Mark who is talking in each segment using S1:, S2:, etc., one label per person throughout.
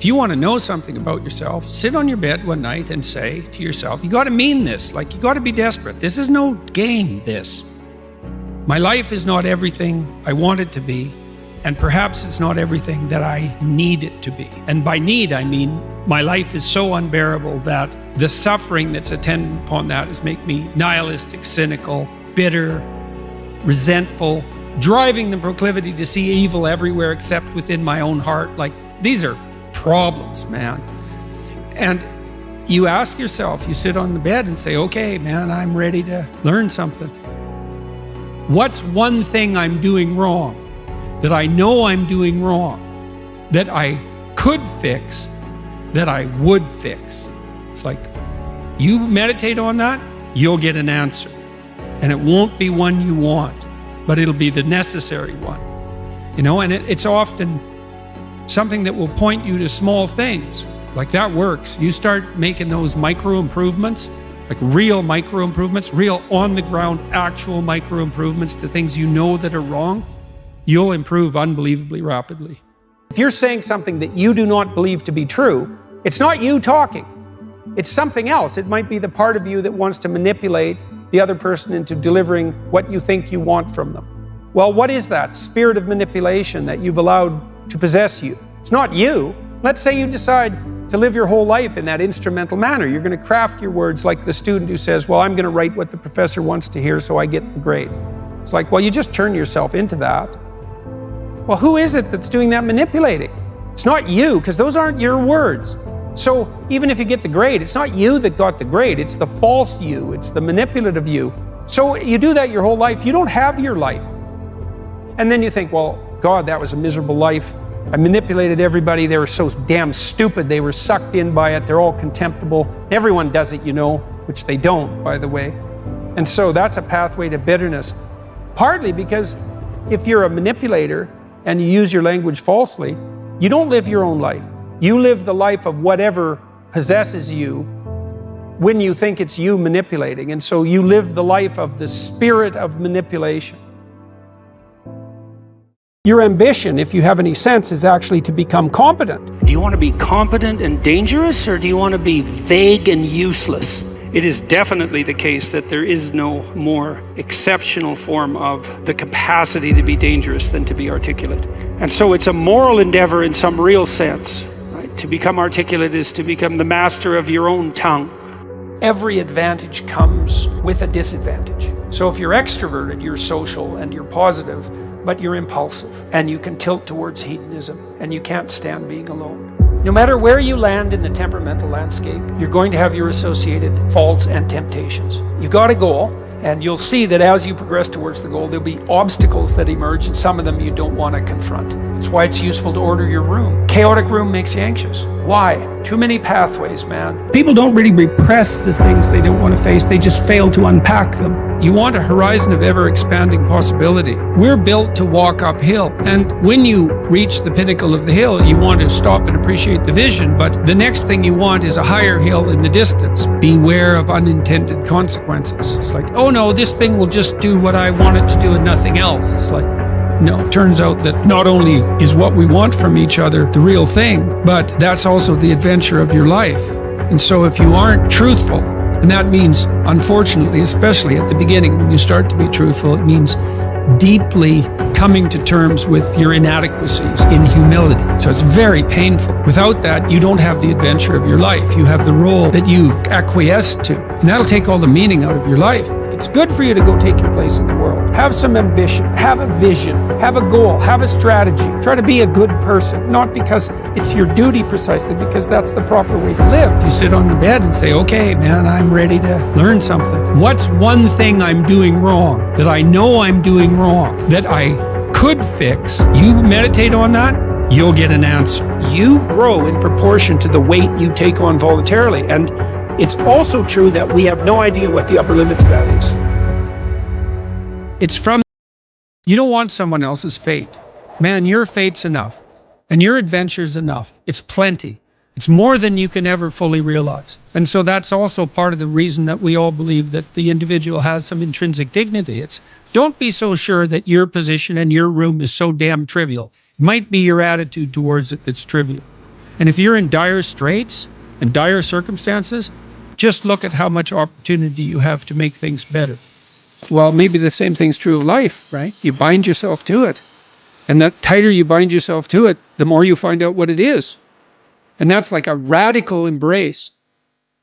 S1: If you want to know something about yourself, sit on your bed one night and say to yourself, you got to mean this, like you got to be desperate. This is no game, this. My life is not everything I want it to be, and perhaps it's not everything that I need it to be. And by need, I mean my life is so unbearable that the suffering that's attendant upon that is make me nihilistic, cynical, bitter, resentful, driving the proclivity to see evil everywhere except within my own heart. Like, these are problems, man. And you ask yourself, you sit on the bed and say, okay, man, I'm ready to learn something. What's one thing I'm doing wrong that I know I'm doing wrong, that I could fix, that I would fix? It's like, you meditate on that, you'll get an answer. And it won't be one you want, but it'll be the necessary one. You know, and it's often something that will point you to small things. Like, that works. You start making those micro improvements, like real micro improvements, real on the ground, actual micro improvements to things you know that are wrong, you'll improve unbelievably rapidly.
S2: If you're saying something that you do not believe to be true, it's not you talking. It's something else. It might be the part of you that wants to manipulate the other person into delivering what you think you want from them. Well, what is that spirit of manipulation that you've allowed to possess you? It's not you. Let's say you decide to live your whole life in that instrumental manner. You're going to craft your words like the student who says, well, I'm going to write what the professor wants to hear so I get the grade. It's like, well, you just turn yourself into that. Well, who is it that's doing that manipulating? It's not you, because those aren't your words. So even if you get the grade, it's not you that got the grade. It's the false you. It's the manipulative you. So you do that your whole life. You don't have your life. And then you think, well, God, that was a miserable life. I manipulated everybody. They were so damn stupid. They were sucked in by it. They're all contemptible. Everyone does it, you know, which they don't, by the way. And so that's a pathway to bitterness. Partly because if you're a manipulator and you use your language falsely, you don't live your own life. You live the life of whatever possesses you when you think it's you manipulating. And so you live the life of the spirit of manipulation. Your ambition, if you have any sense, is actually to become competent.
S3: Do you want to be competent and dangerous, or do you want to be vague and useless? It is definitely the case that there is no more exceptional form of the capacity to be dangerous than to be articulate. And so it's a moral endeavor in some real sense. Right? To become articulate is to become the master of your own tongue.
S2: Every advantage comes with a disadvantage. So if you're extroverted, you're social and you're positive, but you're impulsive and you can tilt towards hedonism and you can't stand being alone. No matter where you land in the temperamental landscape, you're going to have your associated faults and temptations. You've got a goal, and you'll see that as you progress towards the goal, there'll be obstacles that emerge, and some of them you don't want to confront. That's why it's useful to order your room. Chaotic room makes you anxious. Why? Too many pathways, man. People don't really repress the things they don't want to face, they just fail to unpack them.
S1: You want a horizon of ever-expanding possibility. We're built to walk uphill, and when you reach the pinnacle of the hill, you want to stop and appreciate the vision, but the next thing you want is a higher hill in the distance. Beware of unintended consequences. It's like, oh no, this thing will just do what I want it to do and nothing else. It's like, no, it turns out that not only is what we want from each other the real thing, but that's also the adventure of your life. And so if you aren't truthful, and that means, unfortunately, especially at the beginning when you start to be truthful, it means deeply coming to terms with your inadequacies in humility. So it's very painful. Without that, you don't have the adventure of your life. You have the role that you've acquiesced to, and that'll take all the meaning out of your life.
S2: It's good for you to go take your place in the world. Have some ambition, have a vision, have a goal, have a strategy. Try to be a good person, not because it's your duty precisely, because that's the proper way to live.
S1: You sit on the bed and say, okay, man, I'm ready to learn something. What's one thing I'm doing wrong that I know I'm doing wrong that I could fix? You meditate on that, you'll get an answer.
S2: You grow in proportion to the weight you take on voluntarily. And it's also true that we have no idea what the upper limit to that is.
S1: It's from, you don't want someone else's fate. Man, your fate's enough. And your adventure's enough. It's plenty. It's more than you can ever fully realize. And so that's also part of the reason that we all believe that the individual has some intrinsic dignity. It's, don't be so sure that your position and your room is so damn trivial. It might be your attitude towards it that's trivial. And if you're in dire straits and dire circumstances, just look at how much opportunity you have to make things better.
S2: Well, maybe the same thing's true of life, right? You bind yourself to it. And the tighter you bind yourself to it, the more you find out what it is. And that's like a radical embrace.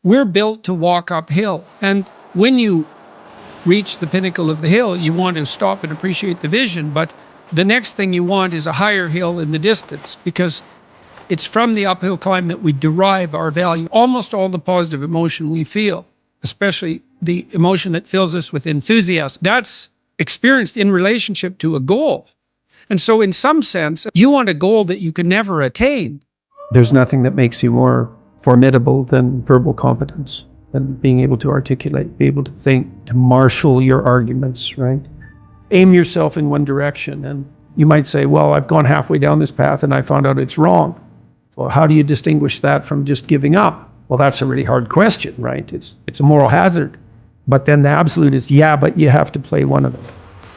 S1: We're built to walk uphill. And when you reach the pinnacle of the hill, you want to stop and appreciate the vision. But the next thing you want is a higher hill in the distance, because it's from the uphill climb that we derive our value. Almost all the positive emotion we feel, especially the emotion that fills us with enthusiasm, that's experienced in relationship to a goal. And so in some sense, you want a goal that you can never attain.
S2: There's nothing that makes you more formidable than verbal competence, than being able to articulate, be able to think, to marshal your arguments, right? Aim yourself in one direction. And you might say, well, I've gone halfway down this path and I found out it's wrong. Well, how do you distinguish that from just giving up? Well, that's a really hard question, right? It's a moral hazard. But then the absolute is, yeah, but you have to play one of them.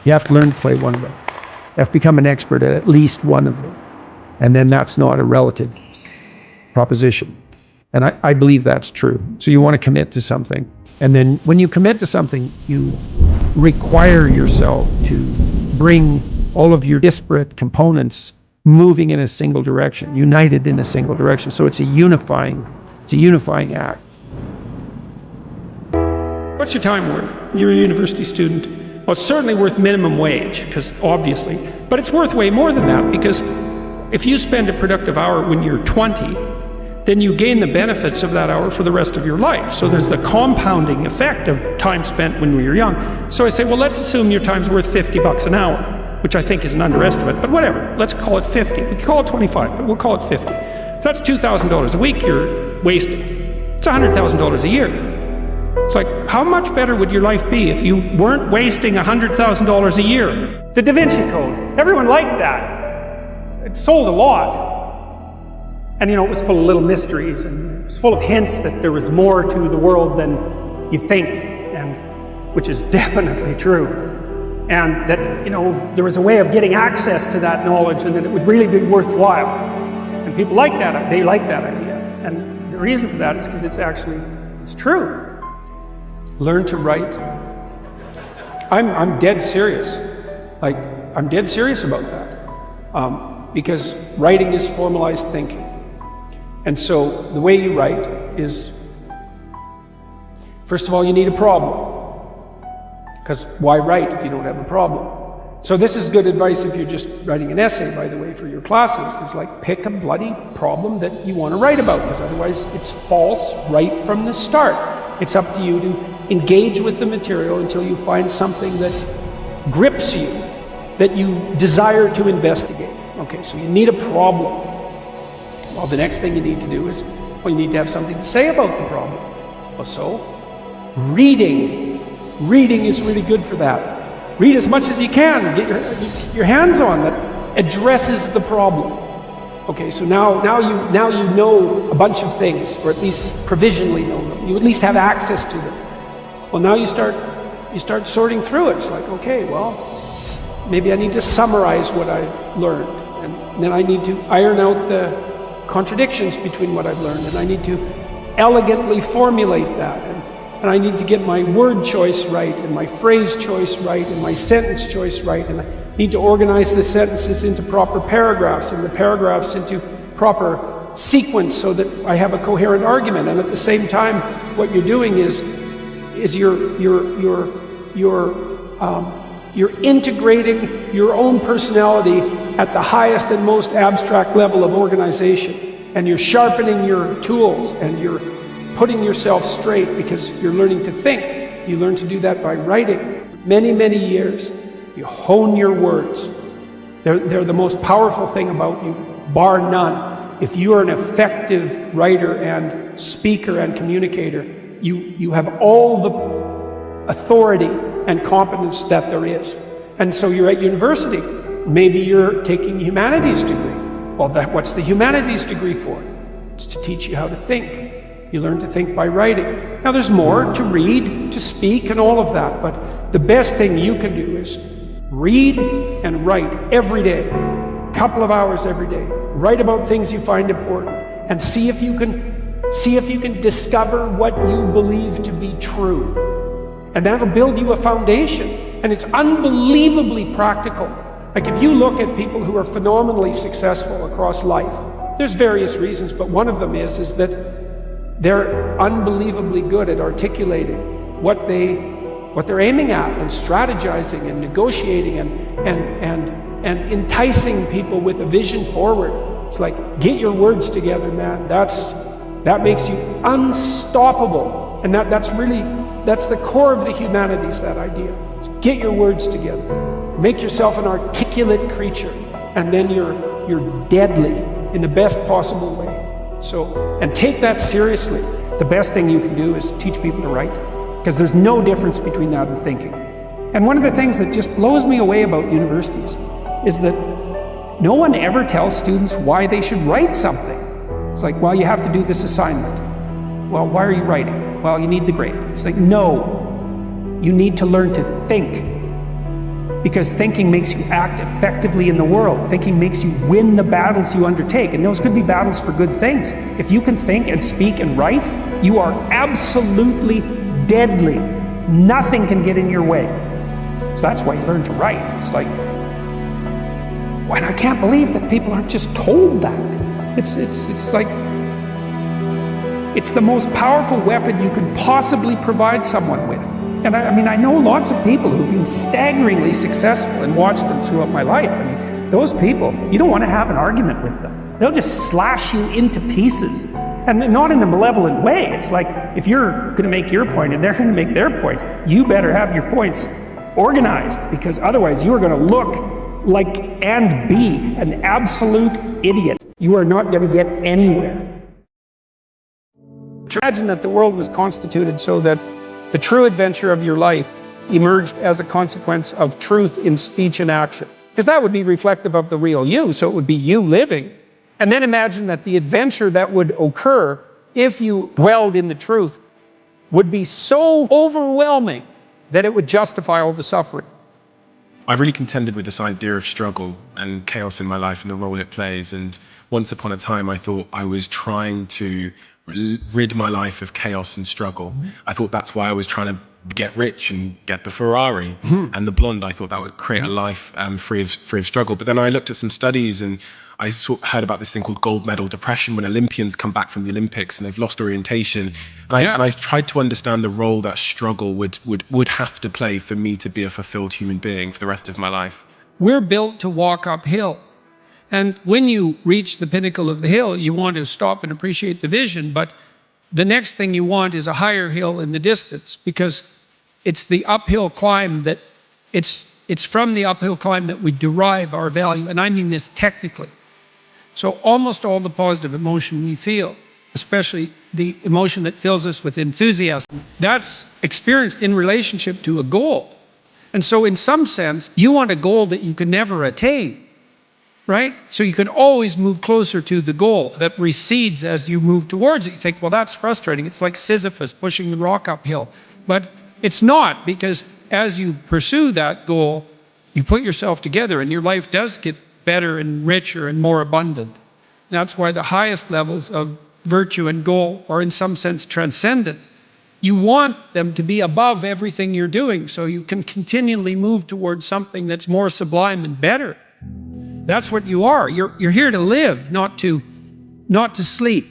S2: You have to learn to play one of them. You have to become an expert at least one of them. And then that's not a relative proposition. And I believe that's true. So you want to commit to something. And then when you commit to something, you require yourself to bring all of your disparate components moving in a single direction, united in a single direction. So it's a unifying act.
S3: What's your time worth? You're a university student. Well, it's certainly worth minimum wage, because obviously, but it's worth way more than that, because if you spend a productive hour when you're 20, then you gain the benefits of that hour for the rest of your life. So there's the compounding effect of time spent when we were young. So I say, well, let's assume your time's worth $50 an hour, which I think is an underestimate, but whatever. Let's call it 50. We can call it 25, but we'll call it 50. If that's $2,000 a week you're wasting. It's $100,000 a year. It's like, how much better would your life be if you weren't wasting $100,000 a year? The Da Vinci Code. Everyone liked that. It sold a lot. And it was full of little mysteries, and it was full of hints that there was more to the world than you think, and which is definitely true. And that, there was a way of getting access to that knowledge, and that it would really be worthwhile. And people like that. They like that idea. And the reason for that is because it's true. Learn to write. I'm dead serious. I'm dead serious about that. Because writing is formalized thinking. And so the way you write is, first of all, you need a problem. Because why write if you don't have a problem? So this is good advice if you're just writing an essay, by the way, for your classes. It's like, pick a bloody problem that you want to write about, because otherwise it's false right from the start. It's up to you to engage with the material until you find something that grips you, that you desire to investigate. Okay, so you need a problem. Well, the next thing you need to do is, you need to have something to say about the problem. Well, so, reading. Reading is really good for that. Read as much as you can. Get your hands on that addresses the problem. Okay, so now you know a bunch of things, or at least provisionally know them. You at least have access to them. Well, now you start sorting through it. It's like, okay, well, maybe I need to summarize what I've learned, and then I need to iron out the contradictions between what I've learned, and I need to elegantly formulate that, and I need to get my word choice right, and my phrase choice right, and my sentence choice right, and I need to organize the sentences into proper paragraphs, and the paragraphs into proper sequence, so that I have a coherent argument. And at the same time, what you're doing is you're integrating your own personality at the highest and most abstract level of organization. And you're sharpening your tools, and you're putting yourself straight, because you're learning to think. You learn to do that by writing. Many, many years, you hone your words. They're the most powerful thing about you, bar none. If you are an effective writer and speaker and communicator, you have all the authority and competence that there is. And so you're at university. Maybe you're taking a humanities degree. Well, what's the humanities degree for? It's to teach you how to think. You learn to think by writing. Now there's more to read, to speak, and all of that, but the best thing you can do is read and write every day. A couple of hours every day. Write about things you find important.
S2: and see if you can discover what you believe to be true. And that'll build you a foundation. And it's unbelievably practical. Like if you look at people who are phenomenally successful across life, there's various reasons, but one of them is that they're unbelievably good at articulating what they're aiming at, and strategizing and negotiating and enticing people with a vision forward. It's like, get your words together, man. That makes you unstoppable. And that's the core of the humanities, that idea. So get your words together. Make yourself an articulate creature, and then you're deadly in the best possible way. So, and take that seriously. The best thing you can do is teach people to write, because there's no difference between that and thinking. And one of the things that just blows me away about universities is that no one ever tells students why they should write something. It's like, well, you have to do this assignment. Well, why are you writing? Well, you need the grade. It's like, no, you need to learn to think. Because thinking makes you act effectively in the world. Thinking makes you win the battles you undertake. And those could be battles for good things. If you can think and speak and write, you are absolutely deadly. Nothing can get in your way. So that's why you learn to write. It's like, and I can't believe that people aren't just told that. It's like, it's the most powerful weapon you could possibly provide someone with. And I know lots of people who've been staggeringly successful, and watched them throughout my life. I mean, those people, you don't want to have an argument with them. They'll just slash you into pieces. And not in a malevolent way. It's like, if you're going to make your point and they're going to make their point, you better have your points organized, because otherwise you are going to look like and be an absolute idiot. You are not going to get anywhere. Imagine that the world was constituted so that the true adventure of your life emerged as a consequence of truth in speech and action. Because that would be reflective of the real you, so it would be you living. And then imagine that the adventure that would occur if you dwelled in the truth would be so overwhelming that it would justify all the suffering.
S4: I've really contended with this idea of struggle and chaos in my life and the role it plays. And once upon a time, I thought I was trying to rid my life of chaos and struggle. I thought that's why I was trying to get rich and get the Ferrari and the blonde. I thought that would create a life free of struggle. But then I looked at some studies, and I heard about this thing called gold medal depression, when Olympians come back from the Olympics and they've lost orientation. And I tried to understand the role that struggle would have to play for me to be a fulfilled human being for the rest of my life.
S1: We're built to walk uphill. And when you reach the pinnacle of the hill, you want to stop and appreciate the vision. But the next thing you want is a higher hill in the distance, because it's the uphill climb that it's from the uphill climb that we derive our value. And I mean this technically. So almost all the positive emotion we feel, especially the emotion that fills us with enthusiasm, that's experienced in relationship to a goal. And so in some sense, you want a goal that you can never attain. Right? So you can always move closer to the goal that recedes as you move towards it. You think, well, that's frustrating. It's like Sisyphus pushing the rock uphill. But it's not, because as you pursue that goal, you put yourself together and your life does get better and richer and more abundant. That's why the highest levels of virtue and goal are in some sense transcendent. You want them to be above everything you're doing, so you can continually move towards something that's more sublime and better. That's what you are. You're here to live, not to sleep.